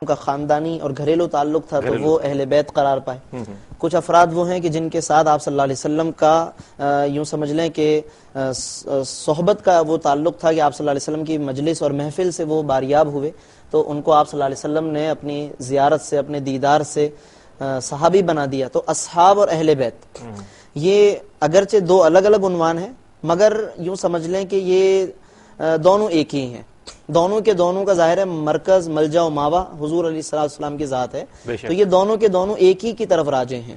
کا خاندانی اور گھریلو تعلق تھا تو وہ اہل بیت قرار پائے. کچھ افراد وہ ہیں کہ جن کے ساتھ آپ صلی اللہ علیہ وسلم کا یوں سمجھ لیں کہ صحبت کا وہ تعلق تھا کہ آپ صلی اللہ علیہ وسلم کی مجلس اور محفل سے وہ باریاب ہوئے، تو ان کو آپ صلی اللہ علیہ وسلم نے اپنی زیارت سے، اپنے دیدار سے صحابی بنا دیا. تو اصحاب اور اہل بیت یہ اگرچہ دو الگ الگ عنوان ہیں، مگر یوں سمجھ لیں کہ یہ دونوں ایک ہی ہیں. دونوں کے دونوں کا ظاہر ہے مرکز، ملجا و ماوا حضور علیہ السلام کی ذات ہے، تو یہ دونوں کے دونوں ایک ہی کی طرف راجع ہیں.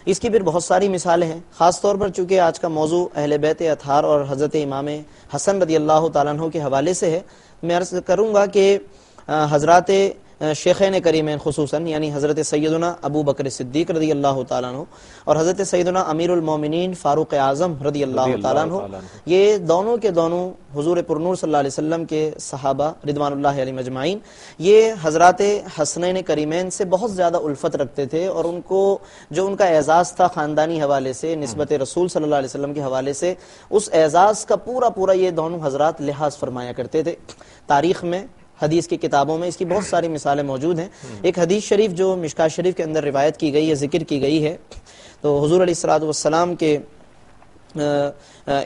اس کی پھر بہت ساری مثالیں ہیں، خاص طور پر چونکہ آج کا موضوع اہل بیت اطہار اور حضرت امام حسن رضی اللہ تعالیٰ عنہ کے حوالے سے ہے. میں عرض کروں گا کہ حضرات شیخین کریمین خصوصاً یعنی حضرت سیدنا ابو بکر صدیق رضی اللہ تعالیٰ عنہ اور حضرت سیدنا امیر المومنین فاروق اعظم رضی اللہ تعالیٰ عنہ، یہ دونوں کے دونوں حضور پرنور صلی اللہ علیہ وسلم کے صحابہ رضوان اللہ علیہم اجمعین، یہ حضرات حسنین کریمین سے بہت زیادہ الفت رکھتے تھے، اور ان کو جو ان کا اعزاز تھا خاندانی حوالے سے، نسبت رسول صلی اللہ علیہ وسلم کے حوالے سے، اس اعزاز کا پورا یہ دونوں حضرات لحاظ فرمایا کرتے تھے. تاریخ میں، حدیث کی کتابوں میں اس کی بہت ساری مثالیں موجود ہیں. ایک حدیث شریف جو مشکاۃ شریف کے اندر روایت کی گئی ہے، ذکر کی گئی ہے، تو حضور علیہ الصلوۃ والسلام کے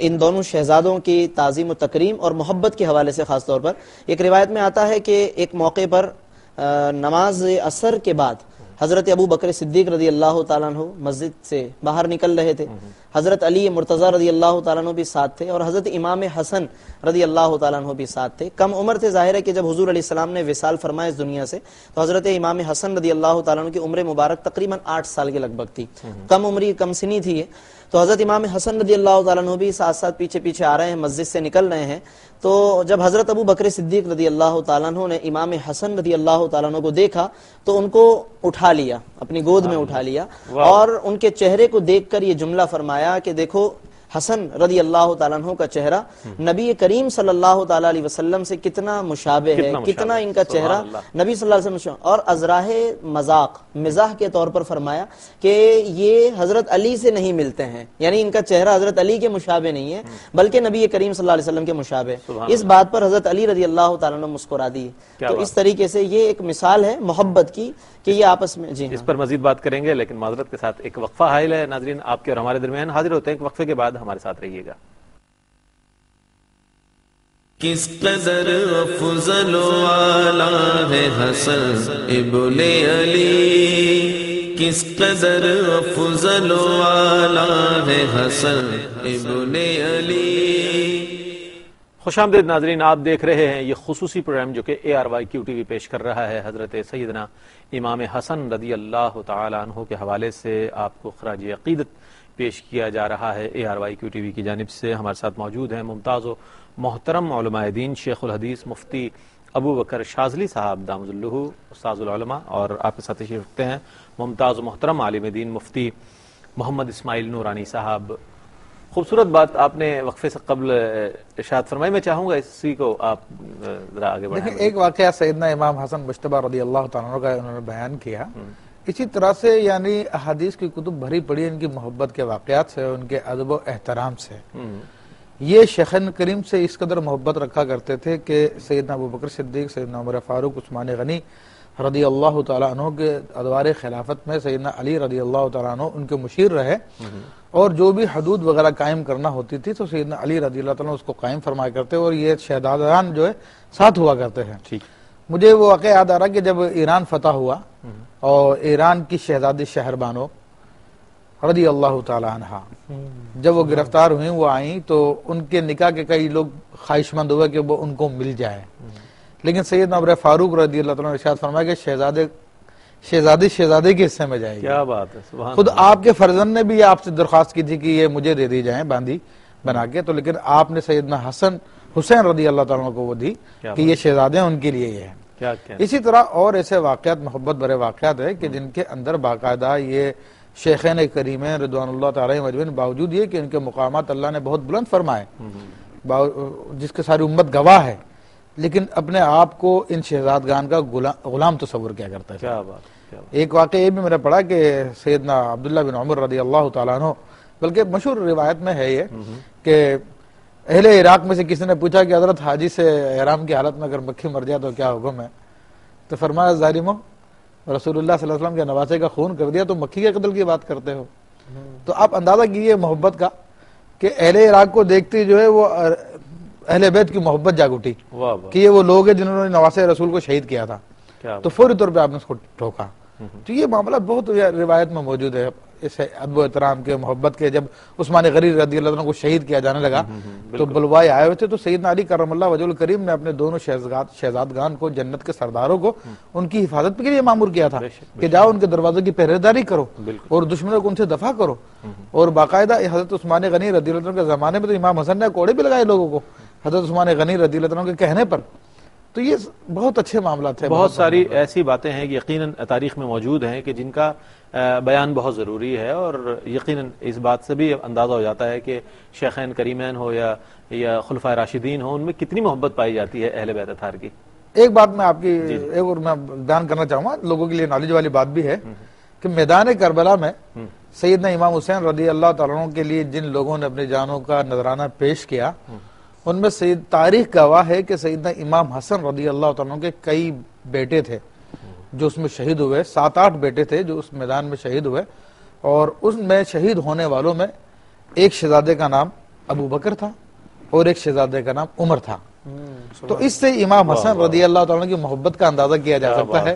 ان دونوں شہزادوں کی تعظیم و تکریم اور محبت کے حوالے سے خاص طور پر ایک روایت میں آتا ہے کہ ایک موقع پر نماز عصر کے بعد حضرت ابو بکر صدیق رضی اللہ تعالیٰ عنہ مسجد سے باہر نکل رہے تھے. حضرت علی مرتضیٰ رضی اللہ تعالیٰ عنہ بھی ساتھ تھے، اور حضرت امام حسن رضی اللہ تعالیٰ عنہ بھی ساتھ تھے. کم عمر تھے، ظاہر ہے کہ جب حضور علیہ السلام نے وصال فرمایا اس دنیا سے تو حضرت امام حسن رضی اللہ تعالیٰ عنہ کی عمر مبارک تقریباً 8 سال کے لگ بھگ تھی. کم عمری، کم سنی تھی یہ. تو حضرت امام حسن رضی اللہ تعالیٰ عنہ بھی ساتھ ساتھ پیچھے آ رہے ہیں، مسجد سے نکل رہے ہیں. تو جب حضرت ابو بکر صدیق رضی اللہ تعالیٰ عنہ نے امام حسن رضی اللہ تعالیٰ عنہ کو دیکھا تو ان کو اٹھا لیا، اپنی گود میں اٹھا لیا، اور ان کے چہرے کو دیکھ کر یہ جملہ فرمایا کہ دیکھو حسن رضی اللہ تعالیٰ عنہ کا چہرہ نبی کریم صلی اللہ تعالیٰ علیہ وسلم سے کتنا مشابہ ہے، کتنا ان کا چہرہ نبی صلی اللہ علیہ وسلم. اور ازراہ مزاح کے طور پر فرمایا کہ یہ حضرت علی سے نہیں ملتے ہیں، یعنی ان کا چہرہ حضرت علی کے مشابہ نہیں ہے بلکہ نبی کریم صلی اللہ علیہ وسلم کے مشابہ. اس بات پر حضرت علی رضی اللہ تعالیٰ عنہ مسکرا دی. تو اس طریقے سے یہ ایک مثال ہے محبت کی کہ یہ آپس میں. جی اس پر مزید بات کریں گے، لیکن معذرت کے ساتھ ایک وقفہ حائل ہے. ناظرین آپ کے اور ہمارے درمیان حاضر ہوتے ہیں ایک وقفے کے بعد، ہمارے ساتھ رہیے گا. کس قدر افضل والا ہے حسن ابن علی، کس قدر افضل والا ہے حسن ابن علی. خوش آمدید ناظرین، آپ دیکھ رہے ہیں یہ خصوصی پروگرام جو کہ ARYQ TV پیش کر رہا ہے. حضرت سیدنا امام حسن رضی اللہ تعالی عنہ کے حوالے سے آپ کو خراج عقیدت پیش کیا جا رہا ہے ARYQ TV کی جانب سے. ہمارے ساتھ موجود ہیں ممتاز و محترم علماء دین شیخ الحدیث مفتی ابو بکر شاذلی صاحب دامت الہ استاذ العلماء، اور آپ کے ساتھ تشریف رکھتے ہیں ممتاز و محترم عالم دین مفتی محمد اسماعیل نورانی صاحب. خوبصورت بات آپ نے وقفے سے قبل ارشاد فرمائی، میں چاہوں گا اسی کو آپ ذرا آگے بڑھائیں. ایک واقعہ سیدنا امام حسن مجتبی رضی اللہ تعالیٰ عنہ کا انہوں نے بیان کیا. اسی طرح سے یعنی احادیث کی کتب بھری پڑی ان کی محبت کے واقعات سے، ان کے ادب و احترام سے. یہ شیخین کریم سے اس قدر محبت رکھا کرتے تھے کہ سیدنا ابو بکر صدیق، سیدنا عمر فاروق، عثمان غنی رضی اللہ تعالیٰ عنہ کے ادوار خلافت میں سیدنا علی رضی اللہ تعالیٰ عنہ ان کے مشیر رہے، اور جو بھی حدود وغیرہ قائم کرنا ہوتی تھی تو سیدنا علی رضی اللہ تعالیٰ عنہ اس کو قائم فرمایا کرتے، اور یہ شہزادان جو ہے ساتھ ہوا کرتے ہیں. مجھے وہ واقعہ یاد آ رہا کہ جب ایران فتح ہوا اور ایران کی شہزادی شہربانو رضی اللہ تعالی عنہ جب وہ گرفتار ہوئیں، وہ آئیں تو ان کے نکاح کے کئی لوگ خواہش مند ہوئے کہ وہ ان کو مل جائے، لیکن سیدنا عمر فاروق رضی اللہ تعالیٰ نے ارشاد فرمایا کہ شہزادے کے حصے میں جائے گی. کیا بات ہے، سبحان خود آپ کے فرزند نے بھی آپ سے درخواست کی تھی کہ یہ مجھے دے دی جائیں باندھی بنا کے، تو لیکن آپ نے سیدنا حسین رضی اللہ تعالیٰ کو وہ دی کہ یہ شہزادے ان کے لیے یہ ہیں. اسی طرح اور ایسے واقعات، محبت بھرے واقعات ہیں کہ جن کے اندر باقاعدہ یہ شیخین کریمین رضوان اللہ تعالی مجمعین، باوجود یہ کہ ان کے مقامات اللہ نے بہت بلند فرمائے جس کے ساری امت گواہ ہے، لیکن اپنے آپ کو ان شہزادگان کا غلام تصور کیا کرتا ہے. کیا بات. ایک واقعہ یہ بھی میں نے پڑھا کہ سیدنا عبداللہ بن عمر رضی اللہ تعالیٰ عنہ، بلکہ مشہور روایت میں ہے یہ کہ اہل عراق میں سے کسی نے پوچھا کہ حضرت حاجی سے احرام کی حالت میں اگر مکھی مر جائے تو کیا حکم ہے؟ تو فرمایا ظالمو رسول اللہ صلی اللہ علیہ وسلم کے نواسے کا خون کر دیا تو مکھی کے قتل کی بات کرتے ہو. تو آپ اندازہ کیجیے محبت کا کہ اہل عراق کو دیکھتے جو ہے وہ اہل بیت کی محبت جاگ اٹھی کہ یہ وہ لوگ ہیں جنہوں نے نواسے رسول کو شہید کیا تھا. تو فوری طور پہ آپ نے اس کو ٹھوکا. تو یہ معاملہ بہت روایت میں موجود ہے اس ادب و احترام کے, محبت کے. جب عثمان غنی رضی اللہ عنہ کو شہید کیا جانے لگا تو بلوائے آئے ہوئے تھے, تو سیدنا علی کرم اللہ وجہ الکریم نے اپنے دونوں شہزادگان کو, جنت کے سرداروں کو, ان کی حفاظت کے لیے مامور کیا تھا کہ جاؤ ان کے دروازوں کی پہرے داری کرو اور دشمنوں کو ان سے دفاع کرو. اور باقاعدہ حضرت عثمان غنی رضی اللہ عنہ کے زمانے میں تو امام حسن نے کوڑے بھی لگائے لوگوں کو حضرت عثمان غنی رضی اللہ عنہ کے کہنے پر. تو یہ بہت اچھے معاملات ہیں. بہت ساری ایسی باتیں ہیں کہ یقیناً تاریخ میں موجود ہیں کہ جن کا بیان بہت ضروری ہے, اور یقیناً اس بات سے بھی اندازہ ہو جاتا ہے کہ شیخین کریمین ہو یا خلفائے راشدین ہو, ان میں کتنی محبت پائی جاتی ہے اہل بیت اطہار کی. ایک بات میں آپ کی ایک اور میں بیان کرنا چاہوں گا, لوگوں کے لیے نالج والی بات بھی ہے کہ میدان کربلا میں سیدنا امام حسین رضی اللہ تعالیٰ عنہ کے لیے جن لوگوں نے اپنی جانوں کا نذرانہ پیش کیا, ان میں تاریخ گواہ ہے کہ سیدنا امام حسن رضی اللہ تعالیٰ عنہ کے کئی بیٹے تھے جو اس میں شہید ہوئے. 7-8 بیٹے تھے جو اس میدان میں شہید ہوئے, اور اس میں شہید ہونے والوں میں ایک شہزادے کا نام ابو بکر تھا اور ایک شہزادے کا نام عمر تھا. تو اس سے امام حسن رضی اللہ تعالیٰ عنہ کی محبت کا اندازہ کیا جا سکتا ہے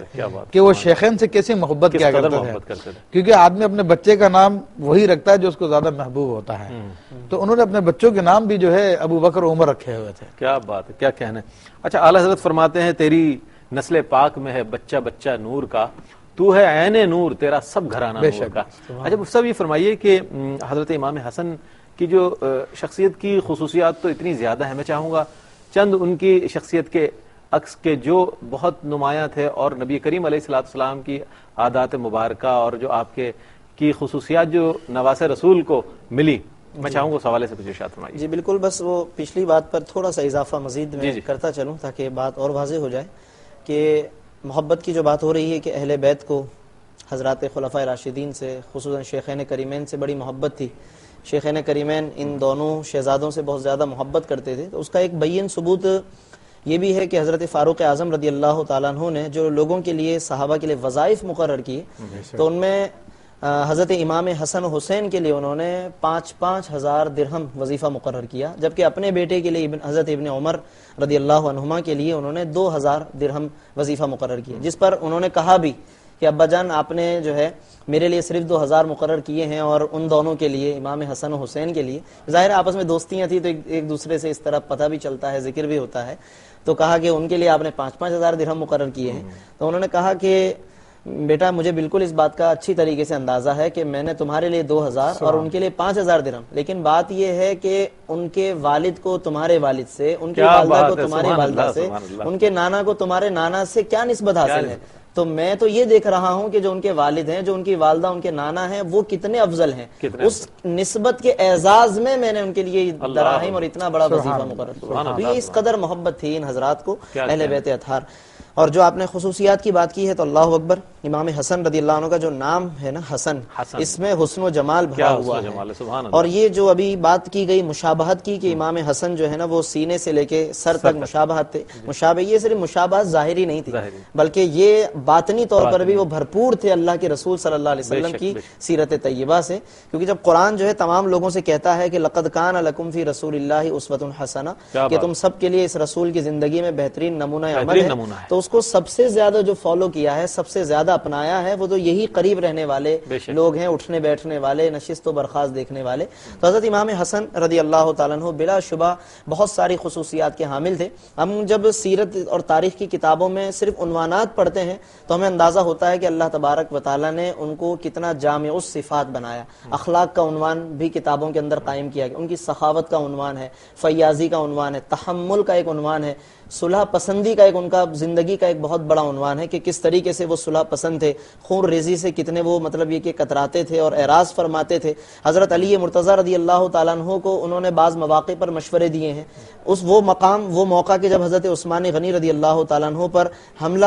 کہ وہ شیخین سے کیسی محبت کیا کرتے تھے, کیونکہ آدمی اپنے بچے کا نام وہی رکھتا ہے جو اس کو زیادہ محبوب ہوتا ہے. تو انہوں نے اپنے بچوں کے نام بھی جو ہے ابو بکر عمر رکھے ہوئے تھے. کیا بات ہے, کیا کہنا ہے. اچھا, اعلیٰ حضرت فرماتے ہیں تیری نسل پاک میں ہے بچہ بچہ نور کا, تو ہے عین نور تیرا سب گھرانہ نور کا. اچھا مفتی صاحب, یہ فرمائیے کہ حضرت امام حسن کی جو شخصیت کی خصوصیات تو اتنی زیادہ ہیں, میں چاہوں گا چند ان کی شخصیت کے عکس کے جو بہت نمایاں تھے, اور نبی کریم علیہ الصلوۃ والسلام کی عادات مبارکہ اور جو آپ کے کی خصوصیات جو نواس رسول کو ملی, میں چاہوں گا اس حوالے سے کچھ ارشاد فرمائیے. جی بالکل, بس وہ پچھلی بات پر تھوڑا سا اضافہ مزید میں کرتا چلوں تاکہ بات اور واضح ہو جائے کہ محبت کی جو بات ہو رہی ہے کہ اہل بیت کو حضرات خلفائے راشدین سے, خصوصاً شیخین کریمین سے بڑی محبت تھی. شیخین کریمین ان دونوں شہزادوں سے بہت زیادہ محبت کرتے تھے. تو اس کا ایک بین ثبوت یہ بھی ہے کہ حضرت فاروق اعظم رضی اللہ تعالیٰ عنہ نے جو لوگوں کے لیے, صحابہ کے لیے وظائف مقرر کیے, تو ان میں حضرت امام حسن حسین کے لیے انہوں نے 5,000 درہم وظیفہ مقرر کیا, جبکہ اپنے بیٹے کے لیے حضرت ابن عمر رضی اللہ عنہما کے لیے انہوں نے 2,000 درہم وظیفہ مقرر کیا, جس پر انہوں نے کہا بھی کہ ابا جان آپ نے جو ہے میرے لیے صرف 2,000 مقرر کیے ہیں, اور ان دونوں کے لیے, امام حسن و حسین کے لیے, ظاہر آپس میں دوستیاں تھیں تو ایک دوسرے سے اس طرح پتہ بھی چلتا ہے, ذکر بھی ہوتا ہے. تو کہا کہ ان کے لیے آپ نے 5,000 درہم مقرر کیے ہیں. تو انہوں نے کہا کہ بیٹا مجھے بالکل اس بات کا اچھی طریقے سے اندازہ ہے کہ میں نے تمہارے لیے 2,000 اور ان کے لیے 5,000 درہم, لیکن بات یہ ہے کہ ان کے والد کو تمہارے والد سے, ان کی والدہ کو تمہاری والدہ سے, ان کے نانا کو تمہارے نانا سے کیا نسبت حاصل ہے. تو میں تو یہ دیکھ رہا ہوں کہ جو ان کے والد ہیں, جو ان کی والدہ, ان کے نانا ہیں, وہ کتنے افضل ہیں. اس نسبت کے اعزاز میں میں نے ان کے لیے دراہم اور اتنا بڑا وظیفہ مقرر کیا. یہ اس قدر محبت تھی ان حضرات کو اہل بیت اطہار. اور جو آپ نے خصوصیات کی بات کی ہے تو اللہ اکبر, امام حسن رضی اللہ عنہ کا جو نام ہے نا حسن, اس میں حسن و جمال بھرا ہوا ہے. اور یہ جو ابھی بات کی گئی مشابہت کی کہ امام حسن جو ہے نا وہ سینے سے لے کے سر تک مشابہت تھے, یہ صرف مشابہت ظاہری نہیں تھی بلکہ یہ باطنی طور پر بھی وہ بھرپور تھے اللہ کے رسول صلی اللہ علیہ وسلم کی سیرت طیبہ سے. کیونکہ جب قرآن جو ہے تمام لوگوں سے کہتا ہے کہ لقد کان لکم فی رسول اللہ اسوۃ حسنہ, کہ تم سب کے لیے اس رسول کی زندگی میں بہترین نمونہ عمل ہے, تو اس کو سب سے زیادہ جو فالو کیا ہے, سب سے زیادہ اپنایا ہے, وہ تو یہی قریب رہنے والے لوگ ہیں, اٹھنے بیٹھنے والے, نشست و برخاست دیکھنے والے. تو حضرت امام حسن رضی اللہ تعالیٰ عنہ بلا شبہ بہت ساری خصوصیات کے حامل تھے. ہم جب سیرت اور تاریخ کی کتابوں میں صرف عنوانات پڑھتے ہیں تو ہمیں اندازہ ہوتا ہے کہ اللہ تبارک و تعالیٰ نے ان کو کتنا جامع الصفات بنایا. اخلاق کا عنوان بھی کتابوں کے اندر قائم کیا گیا, ان کی سخاوت کا عنوان ہے, فیاضی کا عنوان ہے, تحمل کا ایک عنوان ہے, صلح پسندی کا ایک ان کا زندگی کا ایک بہت بڑا عنوان ہے کہ کس طریقے سے وہ صلح پسند تھے, خون ریزی سے کتنے وہ مطلب یہ کہ کتراتے تھے اور اعراض فرماتے تھے. حضرت علی مرتضیٰ رضی اللہ تعالیٰ عنہ کو انہوں نے بعض مواقع پر مشورے دیے ہیں. وہ موقع کہ جب حضرت عثمان غنی رضی اللہ تعالیٰ عنہ پر حملہ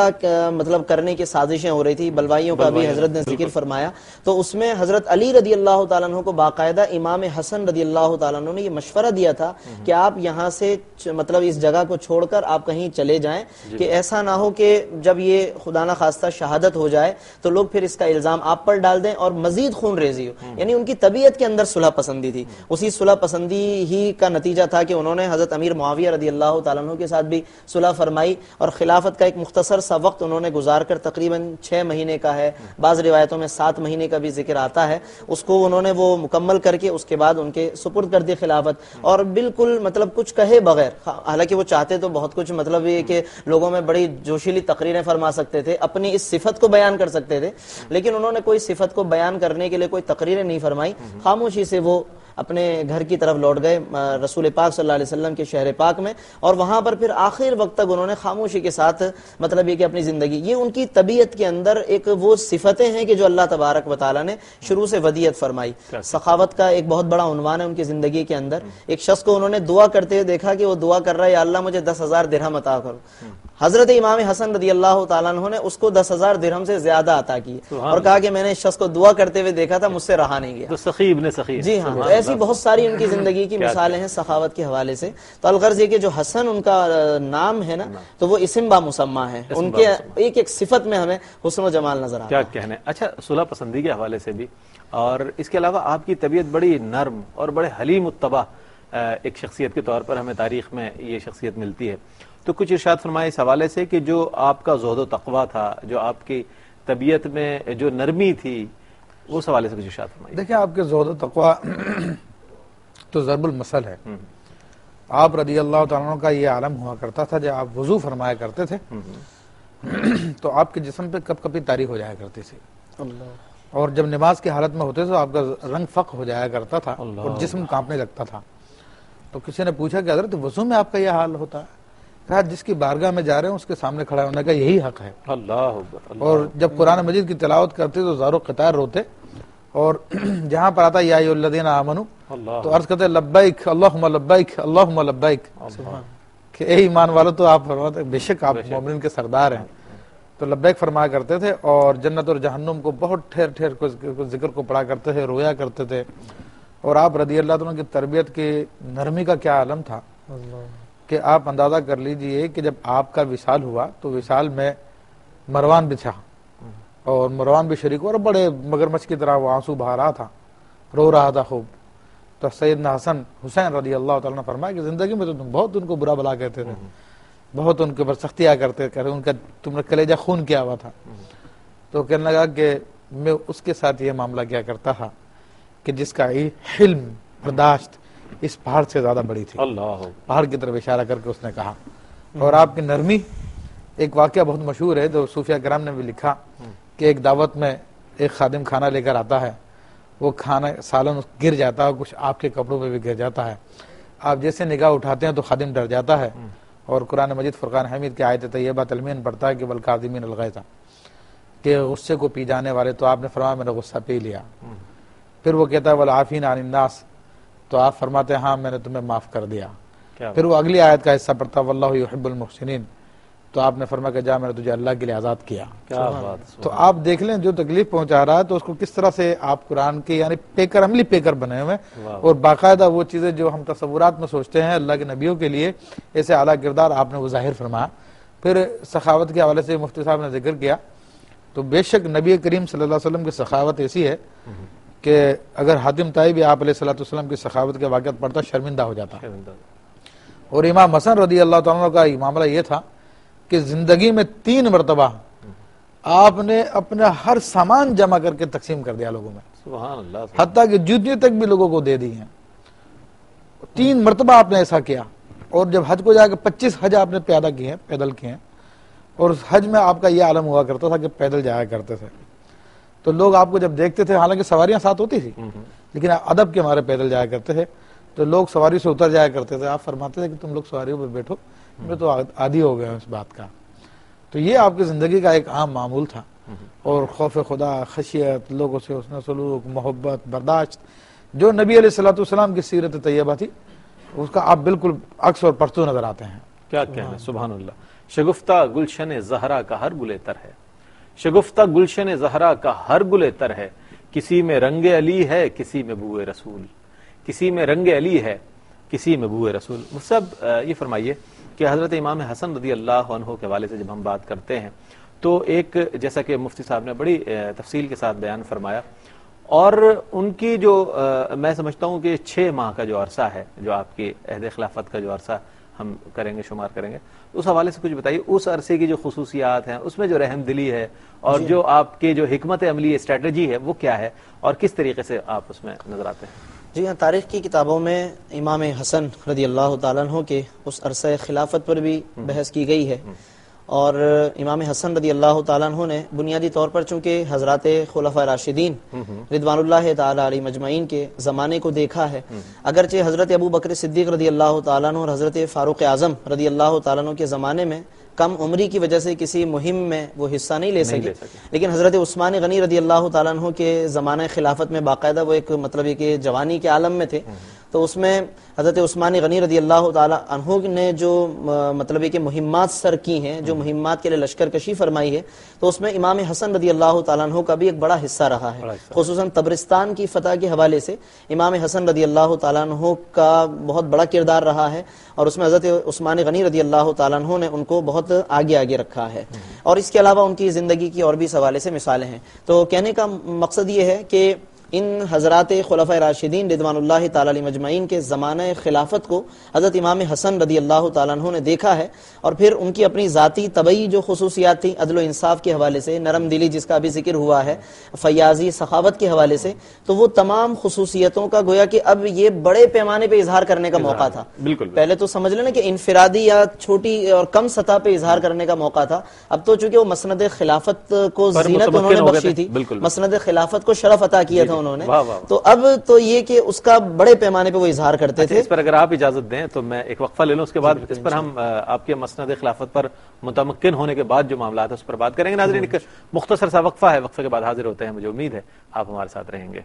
مطلب کرنے کی سازشیں ہو رہی تھی, بلوائیوں کا بھی حضرت نے ذکر فرمایا, تو اس میں حضرت علی رضی اللہ تعالیٰ عنہ کو باقاعدہ امام حسن رضی اللہ تعالیٰ عنہ نے یہ مشورہ دیا تھا کہ آپ یہاں سے مطلب اس جگہ کو چھوڑ کر آپ کہیں چلے جائیں کہ ایسا نہ ہو کہ جب یہ خدا نہ خواستہ شہادت ہو جائے تو لوگ پھر اس کا الزام آپ پر ڈال دیں اور مزید خون ریزی ہو. یعنی ان کی طبیعت کے اندر صلح پسندی تھی. اسی صلح پسندی ہی کا نتیجہ تھا کہ انہوں نے حضرت امیر معاویہ رضی اللہ تعالیٰ عنہ کے ساتھ بھی صلح فرمائی اور خلافت کا ایک مختصر سا وقت انہوں نے گزار کر تقریباً 6 مہینے کا ہے, بعض روایتوں میں 7 مہینے کا بھی ذکر آتا ہے, اس کو انہوں نے وہ مکمل کر کے اس کے بعد ان کے سپرد کر دی خلافت. اور بالکل مطلب کچھ کہے بغیر, حالانکہ وہ چاہتے تو بہت کچھ, مطلب یہ کہ لوگوں میں بڑی جوشیلی تقریریں فرما سکتے تھے, اپنی اس صفت کو بیان کر سکتے تھے, لیکن انہوں نے کوئی صفت کو بیان کرنے کے لیے کوئی تقریریں نہیں فرمائی. خاموشی سے وہ اپنے گھر کی طرف لوٹ گئے رسول پاک صلی اللہ علیہ وسلم کے شہر پاک میں, اور وہاں پر پھر آخر وقت تک انہوں نے خاموشی کے ساتھ مطلب یہ کہ اپنی زندگی, یہ ان کی طبیعت کے اندر ایک وہ صفتیں ہیں کہ جو اللہ تبارک و تعالیٰ نے شروع سے ودیت فرمائی. سخاوت کا ایک بہت بڑا عنوان ہے ان کی زندگی کے اندر. ایک شخص کو انہوں نے دعا کرتے ہوئے دیکھا کہ وہ دعا کر رہا ہے, یا اللہ مجھے 10,000 درہم عطا کرو. حضرت امام حسن رضی اللہ تعالیٰ عنہ نے اس کو 10,000 درہم سے زیادہ عطا کی اور کہا کہ میں نے اس شخص کو دعا کرتے ہوئے دیکھا تھا, مجھ سے رہا نہیں گیا. تو سخی ابن سخی. جی ہاں, تو ایسی بہت ساری ان کی زندگی کی مثالیں ہیں سخاوت کے حوالے سے. تو الغرض یہ کہ جو حسن ان کا نام ہے نا, تو وہ اسم با مسمہ ہے, ان کے ایک ایک صفت میں ہمیں حسن و جمال نظر آتا ہے. کیا کہنے. اچھا, صلح پسندی کے حوالے سے بھی, اور اس کے علاوہ آپ کی طبیعت بڑی نرم اور بڑے حلیم الطبع ایک شخصیت کے طور پر ہمیں تاریخ میں یہ شخصیت ملتی ہے, تو کچھ ارشاد فرمائے اس حوالے سے کہ جو آپ کا زہد و تقویٰ تھا, جو آپ کی طبیعت میں جو نرمی تھی, اس حوالے سے کچھ ارشاد فرمائے. دیکھیں, آپ کے زہد و تقویٰ تو ضرب المثل ہے. آپ رضی اللہ تعالیٰ کا یہ عالم ہوا کرتا تھا, جب آپ وضو فرمایا کرتے تھے تو آپ کے جسم پہ کپ کپی طاری ہو جایا کرتی تھی, اور جب نماز کی حالت میں ہوتے تھے تو آپ کا رنگ فق ہو جایا کرتا تھا اور جسم کانپنے لگتا تھا. تو کسی نے پوچھا کہ حضرت وضو میں آپ کا یہ حال ہوتا ہے؟ کہا جس کی بارگاہ میں جا رہے ہیں اس کے سامنے کھڑا ہونے کا یہی حق ہے. اللہ. اور جب قرآن مجید کی تلاوت کرتے تو زار و قطار روتے, اور جہاں پر آتا یا ایھا الذین آمنوا تو عرض کرتے لبیک اللہم لبیک اللہم لبیک, کہ اے ایمان والو, تو آپ فرماتے بے شک آپ مومنین کے سردار ہیں. تو لبیک فرمایا کرتے تھے, اور جنت اور جہنم کو بہت ٹھیر ٹھیر ذکر کو پڑھا کرتے تھے, رویا کرتے تھے. اور آپ رضی اللہ عنہ کی تربیت کی نرمی کا کیا عالم تھا کہ آپ اندازہ کر لیجئے کہ جب آپ کا وصال ہوا تو وصال میں مروان بھی تھا, اور مروان بھی شریک, اور بڑے مگرمچھ کی طرح وہ آنسو بہا رہا تھا, رو رہا تھا خوب. تو سیدنا حسن حسین رضی اللہ تعالیٰ نے فرمایا کہ زندگی میں تو تم بہت ان کو برا بلا کہتے تھے, بہت ان کے اوپر سختیاں کرتے, ان کا تم نے کلیجہ خون کیا ہوا تھا. تو کہنے لگا کہ میں اس کے ساتھ یہ معاملہ کیا کرتا تھا کہ جس کا حلم برداشت اس پہاڑ سے زیادہ بڑی تھی. اللہ. پہاڑ کی طرف اشارہ کر کے اس نے کہا. اور آپ کی نرمی, ایک واقعہ بہت مشہور ہے جو صوفیہ کرام نے بھی لکھا کہ ایک دعوت میں ایک خادم کھانا لے کر آتا ہے, وہ کھانا سالن گر جاتا ہے, کچھ آپ کے کپڑوں پہ بھی گر جاتا ہے. آپ جیسے نگاہ اٹھاتے ہیں تو خادم ڈر جاتا ہے, اور قرآن مجید فرقان حمید کی آیت طیبہ تلمین پڑھتا ہے کہ والکاظمین الغیظ, کہ غصے کو پی جانے والے. تو آپ نے فرمایا میں نے غصہ پی لیا. پھر وہ کہتا ہے والعافین عن الناس, تو آپ فرماتے ہیں ہاں میں نے تمہیں معاف کر دیا. پھر وہ اگلی آیت کا حصہ پڑھتا ہے واللہ یحب المحسنین, تو آپ نے فرمایا کہ جا میں نے تجھے اللہ کے لیے آزاد کیا. تو آپ دیکھ لیں جو تکلیف پہنچا رہا ہے تو اس کو کس طرح سے آپ قرآن کے یعنی پیکر, عملی پیکر بنے ہوئے, اور باقاعدہ وہ چیزیں جو ہم تصورات میں سوچتے ہیں اللہ کے نبیوں کے لیے ایسے اعلیٰ کردار آپ نے وہ ظاہر فرمایا. پھر سخاوت کے حوالے سے مفتی صاحب نے ذکر کیا, تو بے شک نبی کریم صلی اللہ علیہ وسلم کی سخاوت ایسی ہے کہ اگر حاتم طائی بھی آپ علیہ الصلوۃ والسلام کی سخاوت کے واقعات پڑھتا شرمندہ ہو جاتا. اور امام حسن رضی اللہ تعالیٰ کا معاملہ یہ تھا کہ زندگی میں 3 مرتبہ آپ نے اپنا ہر سامان جمع کر کے تقسیم کر دیا لوگوں میں, سبحان اللہ, حتیٰ کہ جوتیاں تک بھی لوگوں کو دے دی ہیں. 3 مرتبہ آپ نے ایسا کیا. اور جب حج کو جا کے 25 حج آپ نے پیدل کیے ہیں, اور اس حج میں آپ کا یہ عالم ہوا کرتا تھا کہ پیدل جایا کرتے تھے. تو لوگ آپ کو جب دیکھتے تھے, حالانکہ سواریاں ساتھ ہوتی تھی لیکن ادب کے ہمارے پیدل جایا کرتے تھے, تو لوگ سواری سے اتر جایا کرتے تھے. آپ فرماتے تھے کہ تم لوگ سواریوں پہ بیٹھو, میں تو عادی ہو گیا ہوں اس بات کا. تو یہ آپ کی زندگی کا ایک عام معمول تھا, اور خوف خدا, خشیت, لوگوں سے حسن سلوک, محبت, برداشت, جو نبی علیہ الصلوۃ والسلام کی سیرت طیبہ تھی اس کا آپ بالکل عکس اور پرتو نظر آتے ہیں. کیا کہنا, سبحان اللہ. شگفتہ گلشن زہرا کا ہر گل تر ہے, شگفتہ گلشن زہرا کا ہر گل تر ہے, کسی میں رنگ علی ہے کسی میں بوئے رسول, کسی میں رنگ علی ہے کسی مبوع رسول. مفتی صاحب یہ فرمائیے کہ حضرت امام حسن رضی اللہ عنہ کے حوالے سے جب ہم بات کرتے ہیں تو ایک جیسا کہ مفتی صاحب نے بڑی تفصیل کے ساتھ بیان فرمایا، اور ان کی جو میں سمجھتا ہوں کہ 6 ماہ کا جو عرصہ ہے، جو آپ کی عہد خلافت کا جو عرصہ ہم کریں گے، شمار کریں گے، اس حوالے سے کچھ بتائیے. اس عرصے کی جو خصوصیات ہیں، اس میں جو رحم دلی ہے اور جو آپ کے جو حکمت عملی اسٹریٹجی ہے وہ کیا ہے، اور کس طریقے سے آپ اس میں نظر آتے ہیں؟ جی ہاں، تاریخ کی کتابوں میں امام حسن رضی اللہ تعالیٰ عنہ کے اس عرصہ خلافت پر بھی بحث کی گئی ہے، اور امام حسن رضی اللہ تعالیٰ عنہ نے بنیادی طور پر چونکہ حضرات خلفاء راشدین رضوان اللہ تعالیٰ علیہ مجمعین کے زمانے کو دیکھا ہے، اگرچہ حضرت ابو بکر صدیق رضی اللہ تعالیٰ عنہ اور حضرت فاروق اعظم رضی اللہ تعالیٰ عنہ کے زمانے میں کم عمری کی وجہ سے کسی مہم میں وہ حصہ نہیں لے سکے، لیکن حضرت عثمان غنی رضی اللہ تعالیٰ عنہ کے زمانہ خلافت میں باقاعدہ وہ ایک مطلب یہ کہ جوانی کے عالم میں تھے، تو اس میں حضرت عثمان غنی رضی اللہ تعالیٰ عنہ نے جو مطلب یہ کہ مہمات سر کی ہیں، جو مہمات کے لیے لشکر کشی فرمائی ہے، تو اس میں امام حسن رضی اللہ تعالیٰ عنہ کا بھی ایک بڑا حصہ رہا ہے. خصوصاً تبرستان کی فتح کے حوالے سے امام حسن رضی اللہ تعالیٰ عنہ کا بہت بڑا کردار رہا ہے، اور اس میں حضرت عثمان غنی رضی اللہ تعالیٰ عنہ نے ان کو بہت آگے رکھا ہے. اور اس کے علاوہ ان کی زندگی کی اور بھی اس حوالے سے مثالیں ہیں. تو کہنے کا مقصد یہ ہے کہ ان حضرات خلفاء راشدین رضوان اللہ تعالی علیہ مجمعین کے زمانہ خلافت کو حضرت امام حسن رضی اللہ تعالیٰ عنہ نے دیکھا ہے، اور پھر ان کی اپنی ذاتی طبعی جو خصوصیات تھیں، عدل و انصاف کے حوالے سے، نرم دلی جس کا بھی ذکر ہوا ہے، فیاضی، سخاوت کے حوالے سے، تو وہ تمام خصوصیتوں کا گویا کہ اب یہ بڑے پیمانے پہ اظہار کرنے کا موقع تھا. بالکل پہلے تو سمجھ لینا کہ انفرادی یا چھوٹی اور کم سطح پہ اظہار کرنے کا موقع تھا، اب تو چونکہ وہ مسند خلافت کو زینت انہوں نے بخشی تھی، مسند خلافت کو شرف عطا کیا تھا انہوں نے، تو اب تو یہ کہ اس کا بڑے پیمانے پہ وہ اظہار کرتے تھے. اس پر اگر آپ اجازت دیں تو میں ایک وقفہ لے لوں، اس کے بعد اس پر ہم آپ کے مسند خلافت پر متمکن ہونے کے بعد جو معاملات ہیں اس پر بات کریں گے. ناظرین ایک مختصر سا وقفہ ہے، وقفے کے بعد حاضر ہوتے ہیں. مجھے امید ہے آپ ہمارے ساتھ رہیں گے.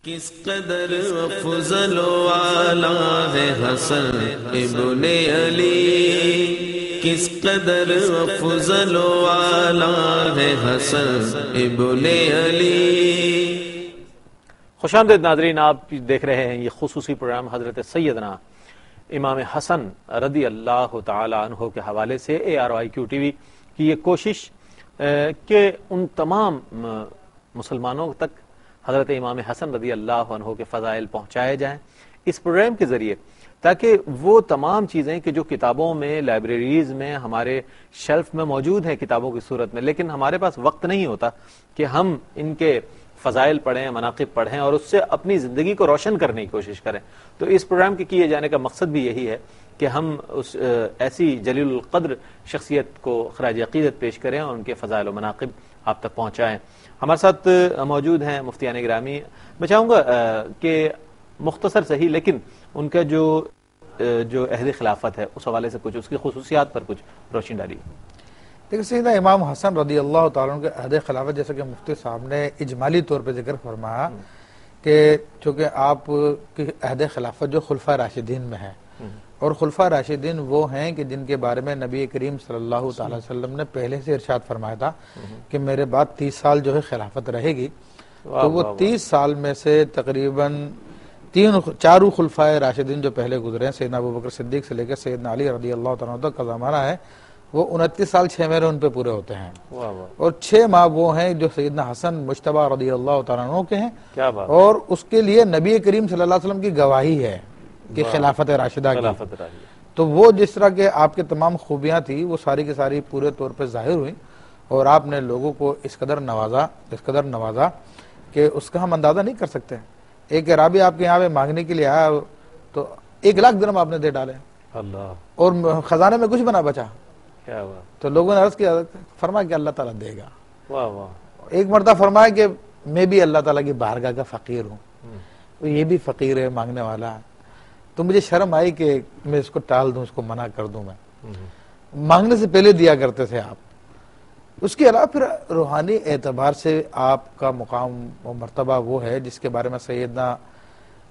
کس قدر افضل و اعلیٰ ہے حسن ابن علی، کس قدر افضل و اعلیٰ ہے حسن ابن علی. خوش آمدید ناظرین، آپ دیکھ رہے ہیں یہ خصوصی پروگرام حضرت سیدنا امام حسن رضی اللہ تعالی عنہ کے حوالے سے ARYQ TV کی یہ کوشش کہ ان تمام مسلمانوں تک حضرت امام حسن رضی اللہ عنہ کے فضائل پہنچائے جائیں اس پروگرام کے ذریعے، تاکہ وہ تمام چیزیں کہ جو کتابوں میں، لائبریریز میں، ہمارے شیلف میں موجود ہیں کتابوں کی صورت میں، لیکن ہمارے پاس وقت نہیں ہوتا کہ ہم ان کے فضائل پڑھیں، مناقب پڑھیں اور اس سے اپنی زندگی کو روشن کرنے کی کوشش کریں. تو اس پروگرام کے کیے جانے کا مقصد بھی یہی ہے کہ ہم اس ایسی جلیل القدر شخصیت کو خراج عقیدت پیش کریں اور ان کے فضائل و مناقب آپ تک پہنچائیں. ہمارے ساتھ موجود ہیں مفتیان گرامی. میں چاہوں گا کہ مختصر صحیح لیکن ان کا جو عہد خلافت ہے اس حوالے سے کچھ، اس کی خصوصیات پر کچھ روشنی ڈالی. دیکھیں سیدنا امام حسن رضی اللہ تعالیٰ عنہ کے عہد خلافت، جیسا کہ مفتی صاحب نے اجمالی طور پہ ذکر فرمایا کہ چونکہ آپ کی عہد خلافت جو خلفاء راشدین میں ہے، اور خلفاء راشدین وہ ہیں کہ جن کے بارے میں نبی کریم صلی اللہ تعالی وسلم نے پہلے سے ارشاد فرمایا تھا کہ میرے بعد 30 سال جو ہے خلافت رہے گی. تو وہ 30 سال میں سے تقریباً 4 خلفاء راشدین جو پہلے گزرے ہیں، سیدنا ابوبکر صدیق سے لے کر سیدنا علی رضی اللہ تعالیٰ عنہ تک کا زمانہ ہے، وہ 29 سال 6 مہینے ان پہ پورے ہوتے ہیں، اور 6 ماہ وہ ہیں جو سیدنا حسن مجتبی رضی اللہ تعالیٰ عنہ کے ہیں، اور اس کے لیے نبی کریم صلی اللہ علیہ وسلم کی گواہی ہے کہ خلافت راشدہ کی. تو وہ جس طرح کے آپ کے تمام خوبیاں تھی وہ ساری کی ساری پورے طور پہ ظاہر ہوئی، اور آپ نے لوگوں کو اس قدر نوازا کہ اس کا ہم اندازہ نہیں کر سکتے. ایک عرابی آپ کے یہاں پہ مانگنے کے لیے آیا تو 1 لاکھ درہم آپ نے دے ڈالے، اور خزانے میں کچھ بنا بچا. تو لوگوں نے عرض کیا، فرمایا کہ اللہ تعالیٰ دے گا. ایک مرتبہ فرمایا کہ میں بھی اللہ تعالیٰ کی بارگاہ کا فقیر ہوں، یہ بھی فقیر ہے، مانگنے والا ہے. تو مجھے شرم آئی کہ میں اس کو ٹال دوں، اس کو منع کر دوں. میں مانگنے سے پہلے دیا کرتے تھے آپ. اس کے علاوہ پھر روحانی اعتبار سے آپ کا مقام و مرتبہ وہ ہے جس کے بارے میں سیدنا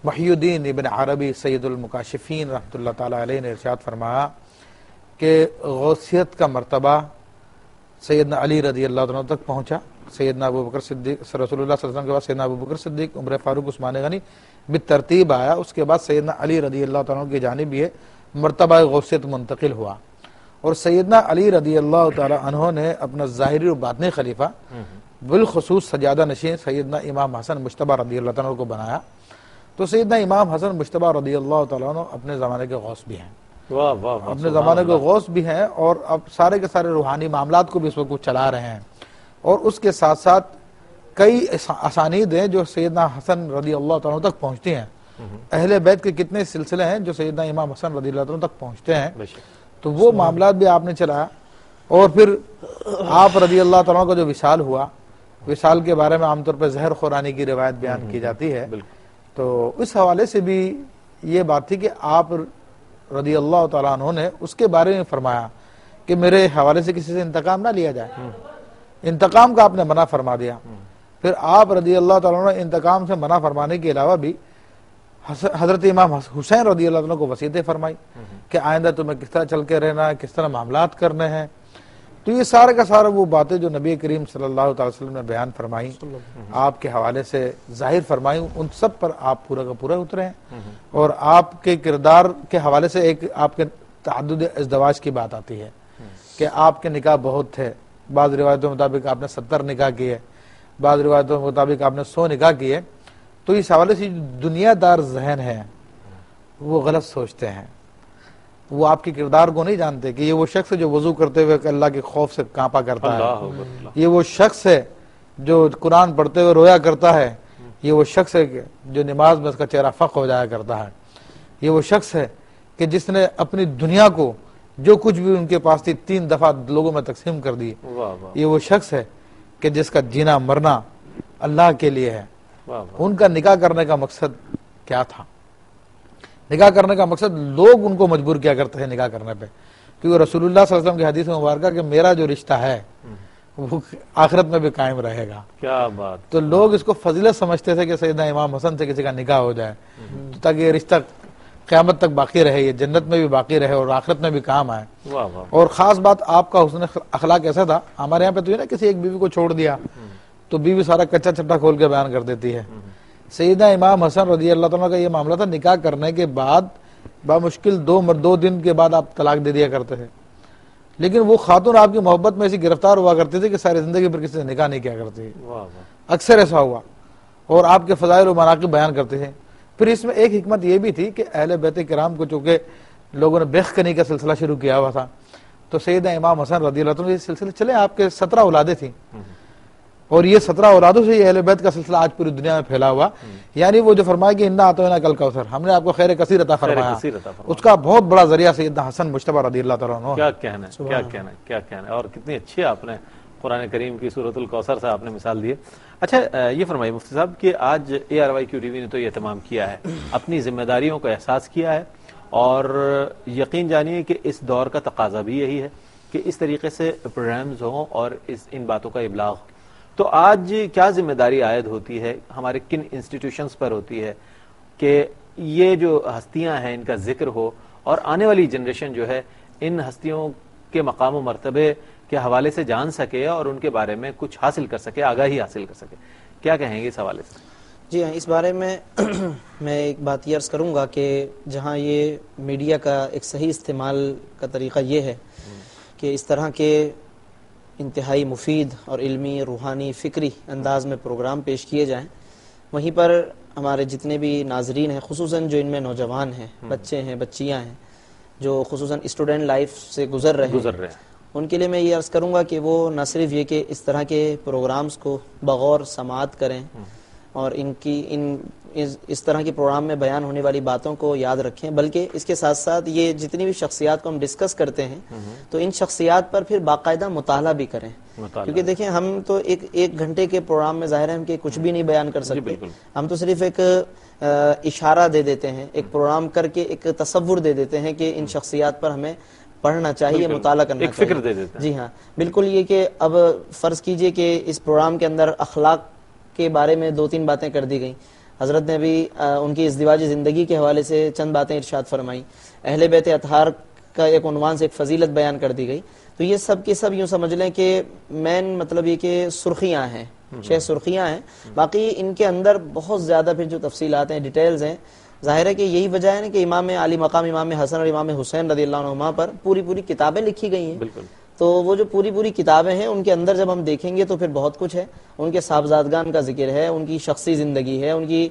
محی الدین ابن عربی سید المکاشفین رحمۃ اللہ تعالی علیہ نے ارشاد فرمایا کہ غوثیت کا مرتبہ سیدنا علی رضی اللہ عنہ تک پہنچا، سیدنا ابو بکر صدیق، رسول اللہ صلی اللہ علیہ وسلم کے بعد سیدنا ابو بکر صدیق، عمر فاروق، عثمان غنی بالترتیب آیا. اس کے بعد سیدنا علی رضی اللہ تعالیٰ عنہ کی جانب یہ مرتبہ غوثیت منتقل ہوا، اور سیدنا علی رضی اللہ تعالیٰ عنہ نے اپنا ظاہری اور باطنی خلیفہ بالخصوص سجادہ نشین سیدنا امام حسن مجتبی رضی اللہ تعالیٰ عنہ کو بنایا. تو سیدنا امام حسن مجتبی رضی اللہ تعالیٰ عنہ اپنے زمانے کے غوث بھی ہیں، واہ واہ، اپنے زمانے کے غوث بھی ہیں، اور اب سارے کے سارے روحانی معاملات کو بھی اس وقت چلا رہے ہیں. اور اس کے ساتھ ساتھ کئی اسانید ہیں جو سیدنا حسن رضی اللہ تعالیٰ عنہ تک پہنچتی ہیں. اہل بیت کے کتنے سلسلے ہیں جو سیدنا امام حسن رضی اللہ تعالیٰ عنہ تک پہنچتے ہیں. تو وہ معاملات بھی آپ نے چلایا. اور پھر آپ رضی اللہ تعالیٰ عنہ کا جو وصال ہوا، وصال کے بارے میں عام طور پہ زہر خورانی کی روایت بیان کی جاتی ہے. تو اس حوالے سے بھی یہ بات تھی کہ آپ رضی اللہ تعالیٰ عنہ نے اس کے بارے میں فرمایا کہ میرے حوالے سے کسی سے انتقام نہ لیا جائے. انتقام کا آپ نے منع فرما دیا. پھر آپ رضی اللہ تعالیٰ عنہ نے انتقام سے منع فرمانے کے علاوہ بھی حضرت امام حسین رضی اللہ عنہ کو وصیتیں فرمائی کہ آئندہ تمہیں کس طرح چل کے رہنا ہے، کس طرح معاملات کرنے ہیں. تو یہ سارے کا سارا وہ باتیں جو نبی کریم صلی اللہ تعالی وسلم نے بیان فرمائی، آپ کے حوالے سے ظاہر فرمائی، ان سب پر آپ پورا کا پورا اترے ہیں. اور آپ کے کردار کے حوالے سے ایک آپ کے تعدد ازدواج کی بات آتی ہے کہ آپ کے نکاح بہت تھے. بعض روایتوں کے مطابق آپ نے 70 نکاح کیے، بعض روایتوں کے مطابق آپ نے 100 نکاح کیے. تو اس حوالے سے دنیا دار ذہن ہے وہ غلط سوچتے ہیں، وہ آپ کے کردار کو نہیں جانتے کہ یہ وہ شخص ہے جو وضو کرتے ہوئے اللہ کے خوف سے کانپا کرتا ہے، یہ وہ شخص ہے جو قرآن پڑھتے ہوئے رویا کرتا ہے، یہ وہ شخص ہے جو نماز میں اس کا چہرہ فق ہو جایا کرتا ہے، یہ وہ شخص ہے کہ جس نے اپنی دنیا کو جو کچھ بھی ان کے پاس تھی 3 دفعہ لوگوں میں تقسیم کر دی. یہ وہ شخص ہے کہ جس کا جینا مرنا اللہ کے لیے ہے. ان کا نکاح کرنے کا مقصد کیا تھا؟ نکاح کرنے کا مقصد لوگ ان کو مجبور کیا کرتے ہیں نکاح کرنے پہ، کیونکہ رسول اللہ صلی اللہ علیہ وسلم کی حدیث مبارکہ کہ میرا جو رشتہ ہے وہ آخرت میں بھی قائم رہے گا. کیا بات! تو لوگ اس کو فضیلت سمجھتے تھے کہ سیدنا امام حسن سے کسی کا نکاح ہو جائے تاکہ یہ رشتہ قیامت تک باقی رہے، یہ جنت میں بھی باقی رہے اور آخرت میں بھی کام آئے. اور خاص بات آپ کا حسن اخلاق ایسا تھا، ہمارے یہاں پہ تو یہ نا کسی ایک بیوی کو چھوڑ دیا تو بیوی سارا کچا چٹا کھول کے بیان کر دیتی ہے. سیدنا امام حسن رضی اللہ تعالیٰ کا یہ معاملہ تھا، نکاح کرنے کے بعد بامشکل 2 دن کے بعد آپ طلاق دے دیا کرتے تھے، لیکن وہ خاتون آپ کی محبت میں ایسی گرفتار ہوا کرتی تھی کہ ساری زندگی پر کسی سے نکاح نہیں کیا کرتی. اکثر ایسا ہوا اور آپ کے فضائل و مناقب بیان کرتے ہیں. پھر اس میں ایک حکمت یہ بھی تھی کہ اہل بیت کرام کو چونکہ لوگوں نے بیخ کنی کا سلسلہ شروع کیا ہوا تھا، تو سیدنا امام حسن رضی اللہ عنہ یہ سلسلے چلے. آپ کے 17 اولادیں تھیں اور یہ 17 اولادوں سے یہ اہل بیت کا سلسلہ آج پوری دنیا میں پھیلا ہوا. یعنی وہ جو فرمایا کہ انا اعطیناک الکوثر، ہم نے آپ کو خیر کثیر عطا فرمایا، اس کا بہت بڑا ذریعہ سیدنا حسن مجتبی رضی اللہ تعالیٰ عنہ. کیا کہنا ہے، کیا کہنا ہے، کیا کہنا ہے. اور کتنی اچھی آپ نے قرآن کریم کی سورۃ الکوثر سے آپ نے مثال دی ہے. اچھا یہ فرمائیے مفتی صاحب کہ آج ARYQ TV نے تو یہ اہتمام کیا ہے، اپنی ذمہ داریوں کا احساس کیا ہے، اور یقین جانیے کہ اس دور کا تقاضا بھی یہی ہے کہ اس طریقے سے پروگرامز ہوں اور ان باتوں کا ابلاغ. تو آج کیا ذمہ داری عائد ہوتی ہے، ہمارے کن انسٹیٹیوشنز پر ہوتی ہے کہ یہ جو ہستیاں ہیں ان کا ذکر ہو اور آنے والی جنریشن جو ہے ان ہستیوں کے مقام و مرتبے کے حوالے سے جان سکے اور ان کے بارے میں کچھ حاصل کر سکے، آگاہی حاصل کر سکے. کیا کہیں گے اس حوالے سے؟ جی ہاں، اس بارے میں میں ایک بات یہ عرض کروں گا کہ جہاں یہ میڈیا کا ایک صحیح استعمال کا طریقہ یہ ہے کہ اس طرح کے انتہائی مفید اور علمی، روحانی، فکری انداز میں پروگرام پیش کیے جائیں، وہیں پر ہمارے جتنے بھی ناظرین ہیں، خصوصاً جو ان میں نوجوان ہیں، بچے ہیں، بچیاں ہیں، جو خصوصاً اسٹوڈنٹ لائف سے گزر رہے ہیں، ان کے لیے میں یہ عرض کروں گا کہ وہ نہ صرف یہ کہ اس طرح کے پروگرامز کو بغور سماعت کریں اور اس طرح کے پروگرام میں بیان ہونے والی باتوں کو یاد رکھیں، بلکہ اس کے ساتھ ساتھ یہ جتنی بھی شخصیات کو ہم ڈسکس کرتے ہیں تو ان شخصیات پر پھر باقاعدہ مطالعہ بھی کریں. کیونکہ دیکھیں ہم تو ایک گھنٹے کے پروگرام میں ظاہر ہے ہم کہ کچھ بھی نہیں بیان کر سکتے، ہم تو صرف ایک اشارہ دے دیتے ہیں، ایک پروگرام کر کے ایک تصور دے دیتے ہیں کہ ان شخصیات پر ہمیں پڑھنا چاہیے، مطالعہ کرنا چاہیے، ایک فکر دے دیتے ہیں. جی ہاں بالکل. یہ کہ اب فرض کیجئے کہ اس پروگرام کے اندر اخلاق کے بارے میں 2-3 باتیں کر دی گئیں، حضرت نے بھی ان کی ازدواجی زندگی کے حوالے سے چند باتیں ارشاد فرمائی، اہل بیت اطہار کا ایک عنوان سے ایک فضیلت بیان کر دی گئی. تو یہ سب کے سب یوں سمجھ لیں کہ مین مطلب یہ کہ سرخیاں ہیں، 6 سرخیاں ہیں. باقی ان کے اندر بہت زیادہ پھر جو تفصیلات ہیں، ڈیٹیلز ہیں. ظاہر ہے کہ یہی وجہ ہے نا کہ امام علی مقام امام حسن اور امام حسین رضی اللہ عنہما پر پوری کتابیں لکھی گئی ہیں. بالکل. تو وہ جو پوری کتابیں ہیں ان کے اندر جب ہم دیکھیں گے تو پھر بہت کچھ ہے. ان کے صاحبزادگان کا ذکر ہے، ان کی شخصی زندگی ہے، ان کی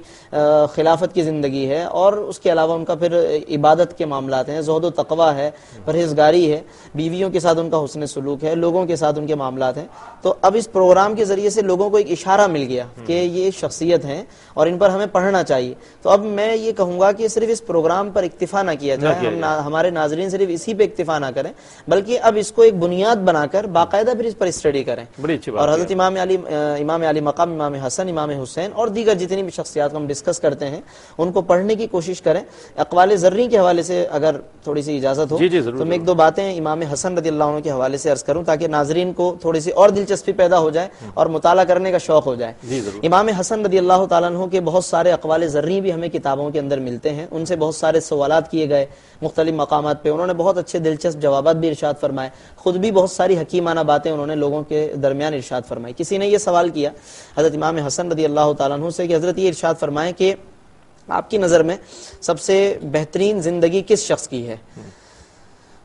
خلافت کی زندگی ہے، اور اس کے علاوہ ان کا پھر عبادت کے معاملات ہیں، زہد و تقوی ہے، پرہیزگاری ہے، بیویوں کے ساتھ ان کا حسن سلوک ہے، لوگوں کے ساتھ ان کے معاملات ہیں. تو اب اس پروگرام کے ذریعے سے لوگوں کو ایک اشارہ مل گیا کہ یہ شخصیت ہیں اور ان پر ہمیں پڑھنا چاہیے. تو اب میں یہ کہوں گا کہ صرف اس پروگرام پر اکتفا نہ کیا جائے، ہمارے ناظرین صرف اسی پہ اکتفا نہ کریں، بلکہ اب اس کو ایک بنیاد بنا کر باقاعدہ پھر اس پر اسٹڈی کریں. اور حضرت امام علی مقام امام حسن، امام حسین اور دیگر جتنی بھی شخصیات کو ہم ڈسکس کرتے ہیں ان کو پڑھنے کی کوشش کریں. اقوال زرعی کے حوالے سے اگر تھوڑی سی اجازت ہو تو میں 1-2 باتیں امام حسن رضی اللہ عنہ کے حوالے سے عرض کروں تاکہ ناظرین کو تھوڑی سی اور دلچسپی پیدا ہو جائے اور مطالعہ کرنے کا شوق ہو جائے. امام حسن رضی اللہ تعالیٰ عنہ کے بہت سارے اقوال زرعی بھی ہمیں کتابوں کے اندر ملتے ہیں. ان سے بہت سارے سوالات کیے گئے مختلف مقامات پہ، انہوں نے بہت اچھے دلچسپ جوابات بھی ارشاد فرمائے. خود بھی بہت ساری حکیمانہ باتیں انہوں نے لوگوں کے درمیان ارشاد فرمائی. کسی نے یہ سوال کیا حضرت امام حسن رضی اللہ تعالیٰ عنہ سے کہ حضرت یہ ارشاد فرمائیں کہ آپ کی نظر میں سب سے بہترین زندگی کس شخص کی ہے،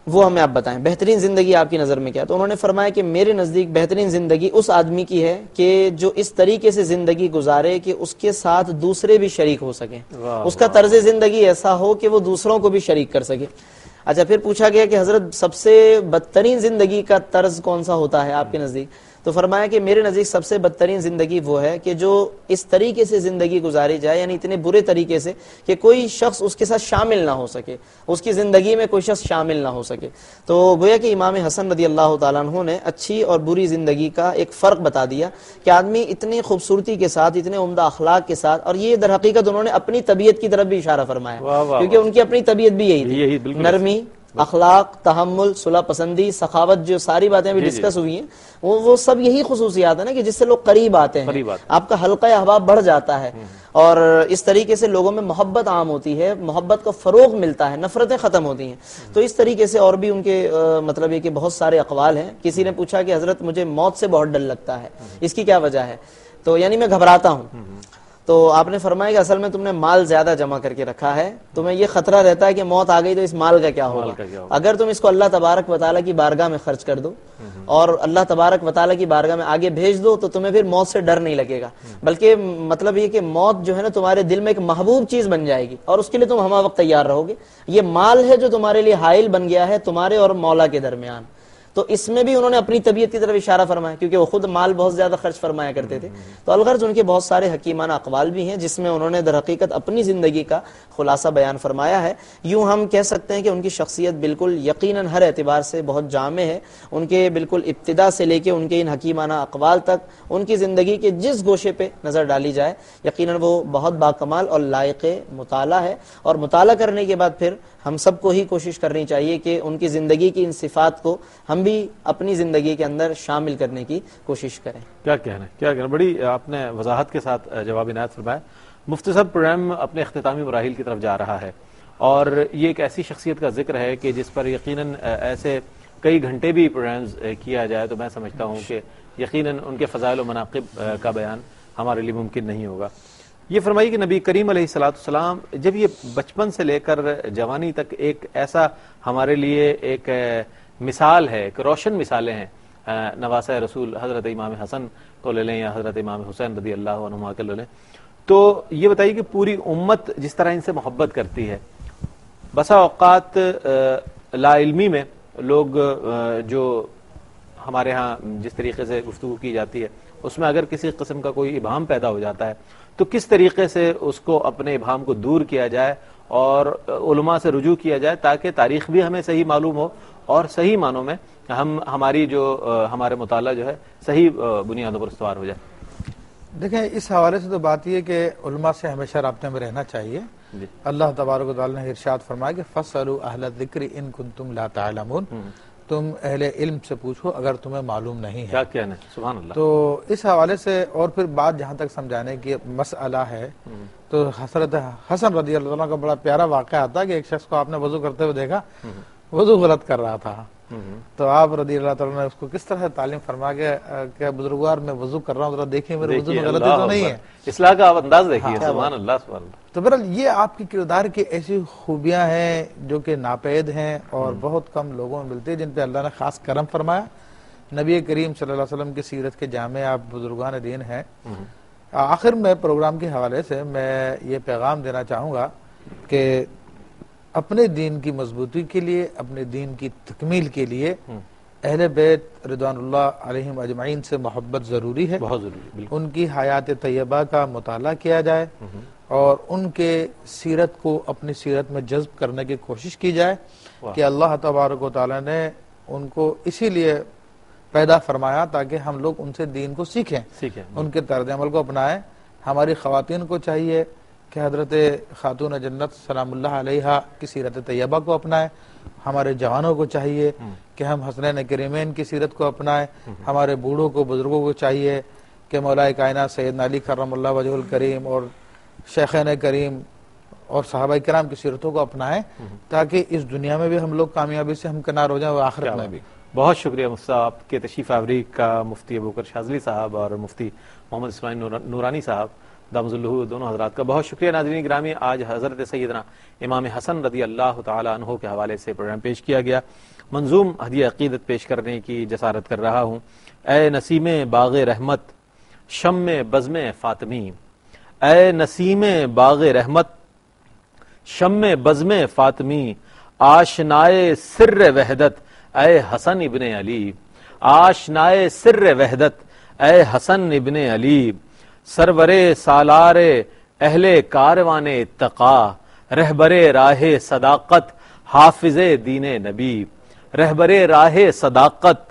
وہ ہمیں آپ بتائیں، بہترین زندگی آپ کی نظر میں کیا؟ تو انہوں نے فرمایا کہ میرے نزدیک بہترین زندگی اس آدمی کی ہے کہ جو اس طریقے سے زندگی گزارے کہ اس کے ساتھ دوسرے بھی شریک ہو سکیں، اس کا طرز زندگی ایسا ہو کہ وہ دوسروں کو بھی شریک کر سکے. اچھا، پھر پوچھا گیا کہ حضرت سب سے بدترین زندگی کا طرز کون سا ہوتا ہے آپ کے نزدیک؟ تو فرمایا کہ میرے نزدیک سب سے بدترین زندگی وہ ہے کہ جو اس طریقے سے زندگی گزاری جائے، یعنی اتنے برے طریقے سے کہ کوئی شخص اس کے ساتھ شامل نہ ہو سکے، اس کی زندگی میں کوئی شخص شامل نہ ہو سکے. تو گویا کہ امام حسن رضی اللہ تعالیٰ عنہ نے اچھی اور بری زندگی کا ایک فرق بتا دیا کہ آدمی اتنی خوبصورتی کے ساتھ، اتنے عمدہ اخلاق کے ساتھ، اور یہ در حقیقت انہوں نے اپنی طبیعت کی طرف بھی اشارہ فرمایا کیونکہ ان کی اپنی طبیعت بھی یہی تھی، نرمی، اخلاق، تحمل، صلح پسندی، سخاوت، جو ساری باتیں بھی ڈسکس ہوئی ہیں وہ سب یہی خصوصیات ہیں نا کہ جس سے لوگ قریب آتے ہیں، آپ کا حلقہ احباب بڑھ جاتا ہے اور اس طریقے سے لوگوں میں محبت عام ہوتی ہے، محبت کا فروغ ملتا ہے، نفرتیں ختم ہوتی ہیں. تو اس طریقے سے اور بھی ان کے مطلب یہ کہ بہت سارے اقوال ہیں. کسی نے پوچھا کہ حضرت مجھے موت سے بہت ڈر لگتا ہے، اس کی کیا وجہ ہے؟ تو یعنی میں گھبراتا ہوں. تو آپ نے فرمایا کہ اصل میں تم نے مال زیادہ جمع کر کے رکھا ہے، تمہیں یہ خطرہ رہتا ہے کہ موت آ گئی تو اس مال کا کیا ہوگا. اگر تم اس کو اللہ تبارک و تعالیٰ کی بارگاہ میں خرچ کر دو اور اللہ تبارک و تعالیٰ کی بارگاہ میں آگے بھیج دو تو تمہیں پھر موت سے ڈر نہیں لگے گا، بلکہ مطلب یہ کہ موت جو ہے نا تمہارے دل میں ایک محبوب چیز بن جائے گی اور اس کے لیے تم ہمہ وقت تیار رہو گے. یہ مال ہے جو تمہارے لیے حائل بن گیا ہے تمہارے اور مولا کے درمیان. تو اس میں بھی انہوں نے اپنی طبیعت کی طرف اشارہ فرمایا کیونکہ وہ خود مال بہت زیادہ خرچ فرمایا کرتے تھے. تو الغرض ان کے بہت سارے حکیمانہ اقوال بھی ہیں جس میں انہوں نے در حقیقت اپنی زندگی کا خلاصہ بیان فرمایا ہے. یوں ہم کہہ سکتے ہیں کہ ان کی شخصیت بالکل یقیناً ہر اعتبار سے بہت جامع ہے. ان کے بالکل ابتدا سے لے کے ان کے ان حکیمانہ اقوال تک ان کی زندگی کے جس گوشے پہ نظر ڈالی جائے یقیناً وہ بہت باکمال اور لائق مطالعہ ہے. اور مطالعہ کرنے کے بعد پھر ہم سب کو ہی کوشش کرنی چاہیے کہ ان کی زندگی کی ان صفات کو ہم بھی اپنی زندگی کے اندر شامل کرنے کی کوشش کریں. کیا کہنا بڑی آپ نے وضاحت کے ساتھ جواب عنایت فرمایا. مفتی صاحب، پروگرام اپنے اختتامی مراحل کی طرف جا رہا ہے اور یہ ایک ایسی شخصیت کا ذکر ہے کہ جس پر یقیناً ایسے کئی گھنٹے بھی پروگرامز کیا جائے تو میں سمجھتا ہوں کہ یقیناً ان کے فضائل و مناقب کا بیان ہمارے لیے ممکن نہیں ہوگا. یہ فرمائیے کہ نبی کریم علیہ السلام جب یہ بچپن سے لے کر جوانی تک ایک ایسا ہمارے لیے ایک مثال ہے، ایک روشن مثالیں ہیں، نواسۂ رسول حضرت امام حسن کو لے لیں یا حضرت امام حسین رضی اللہ عنہما کو لے لیں، تو یہ بتائیے کہ پوری امت جس طرح ان سے محبت کرتی ہے، بسا اوقات لا علمی میں لوگ جو ہمارے ہاں جس طریقے سے گفتگو کی جاتی ہے اس میں اگر کسی قسم کا کوئی ابہام پیدا ہو جاتا ہے تو کس طریقے سے اس کو اپنے ابہام کو دور کیا جائے اور علماء سے رجوع کیا جائے تاکہ تاریخ بھی ہمیں صحیح معلوم ہو اور صحیح معنوں میں ہماری جو ہمارے مطالعہ جو ہے صحیح بنیادوں پر استوار ہو جائے. دیکھیں، اس حوالے سے تو بات یہ کہ علماء سے ہمیشہ رابطے میں رہنا چاہیے. اللہ تبارک و تعالی نے ارشاد فرمایا کہ فَاسْأَلُوا أَهْلَ الذِّكْرِ إِن كُنتُمْ لَا تَعْلَمُونَ، تم اہل علم سے پوچھو اگر تمہیں معلوم نہیں ہے. کیا کہنا ہے، سبحان اللہ. تو اس حوالے سے اور پھر بات جہاں تک سمجھانے کی مسئلہ ہے تو حضرت حسن رضی اللہ عنہ کا بڑا پیارا واقعہ آتا ہے کہ ایک شخص کو آپ نے وضو کرتے ہوئے دیکھا وضو غلط کر رہا تھا، تو آپ رضی اللہ تعالیٰ نے اس کو کس طرح تعلیم فرما کے کہ بزرگوار میں وضو کر رہا ہوں، ذرا دیکھیں میرے وضو میں غلطی تو نہیں ہے. اصلاح کا آپ انداز دیکھیے. سبحان اللہ سبحان اللہ. تو بہرحال یہ آپ کی کردار کی ایسی خوبیاں ہیں جو کہ ناپید ہیں اور بہت کم لوگوں میں ملتے ہیں، جن پہ اللہ نے خاص کرم فرمایا. نبی کریم صلی اللہ علیہ وسلم کی سیرت کے جامع آپ بزرگان دین ہیں. آخر میں پروگرام کے حوالے سے میں یہ پیغام دینا چاہوں گا کہ اپنے دین کی مضبوطی کے لیے، اپنے دین کی تکمیل کے لیے اہل بیت رضوان اللہ علیہم اجمعین سے محبت ضروری ہے. بہت ضروری. ان کی حیات طیبہ کا مطالعہ کیا جائے اور ان کے سیرت کو اپنی سیرت میں جذب کرنے کی کوشش کی جائے کہ اللہ تبارک و تعالی نے ان کو اسی لیے پیدا فرمایا تاکہ ہم لوگ ان سے دین کو سیکھیں، ان کے طرز عمل کو اپنائیں. ہماری خواتین کو چاہیے کہ حضرت خاتون جنت سلام اللہ علیہا کی سیرت طیبہ کو اپنائیں. ہمارے جوانوں کو چاہیے کہ ہم حسنین کریمین کی سیرت کو اپنائیں. ہمارے بوڑھوں کو، بزرگوں کو چاہیے کہ مولا کائنات سیدنا علی کرم اللہ وجہ الکریم اور شیخین کریم اور صحابہ کرام کی سیرتوں کو اپنائیں تاکہ اس دنیا میں بھی ہم لوگ کامیابی سے ہمکنار ہو جائیں اور آخرت میں بھی. بہت شکریہ مفتی صاحب آپ کے تشریف آوری کا. مفتی ابوبکر شاذلی صاحب اور مفتی محمد اسماعیل نورانی صاحب دامز الہو، دونوں حضرات کا بہت شکریہ. ناظرین گرامی، آج حضرت سیدنا امام حسن رضی اللہ تعالی عنہ کے حوالے سے پروگرام پیش کیا گیا. منظوم ہدیہ عقیدت پیش کرنے کی جسارت کر رہا ہوں. اے نسیم باغ رحمت شم بزم فاطمی، اے نسیم باغ رحمت شم بزم فاطمی، آشنائے سر وحدت اے حسن ابن علی، آشنائے سر وحدت اے حسن ابن علی، سرور سالار اہل کاروان اتقا، رہبر راہ صداقت حافظ دین نبی، رہبر راہ صداقت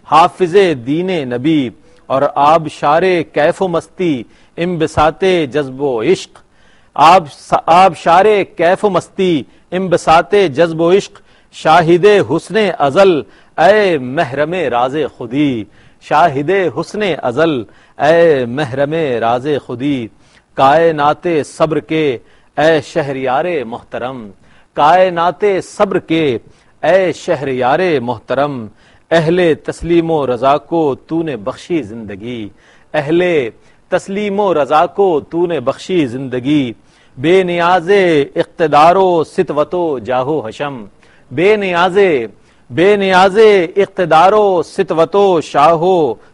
حافظ دین نبی، اور آبشار کیف و مستی انبساط جذب و عشق، آبشار کیف و مستی انبساط جذب و عشق، شاہد حسن ازل اے محرم راز خودی، شاہد حسن ازل اے محرم راز خودی، کائنات صبر کے اے شہریار محترم، کائنات صبر کے اے شہریار محترم، اہل تسلیم و رضا کو تو نے بخشی زندگی، اہل تسلیم و رضا کو تو نے بخشی زندگی، بے نیاز اقتدار و ستوت و جاہ و حشم، بے نیاز اقتدار و ستوت و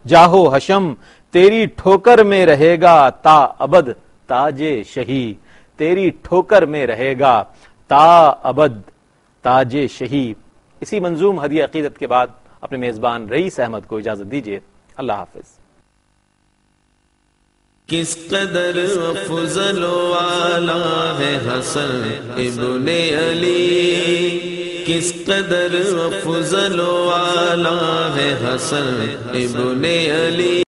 جاہ و حشم، تیری ٹھوکر میں رہے گا تا ابد تاج شہی، تیری ٹھوکر میں رہے گا تا ابد تاج شہی. اسی منظوم ہدیہ عقیدت کے بعد اپنے میزبان رئیس احمد کو اجازت دیجیے. اللہ حافظ. کس قدر افضل و اعلیٰ ہے حسن ابن علی، کس قدر افضل و اعلیٰ ہے حسن ابن علی.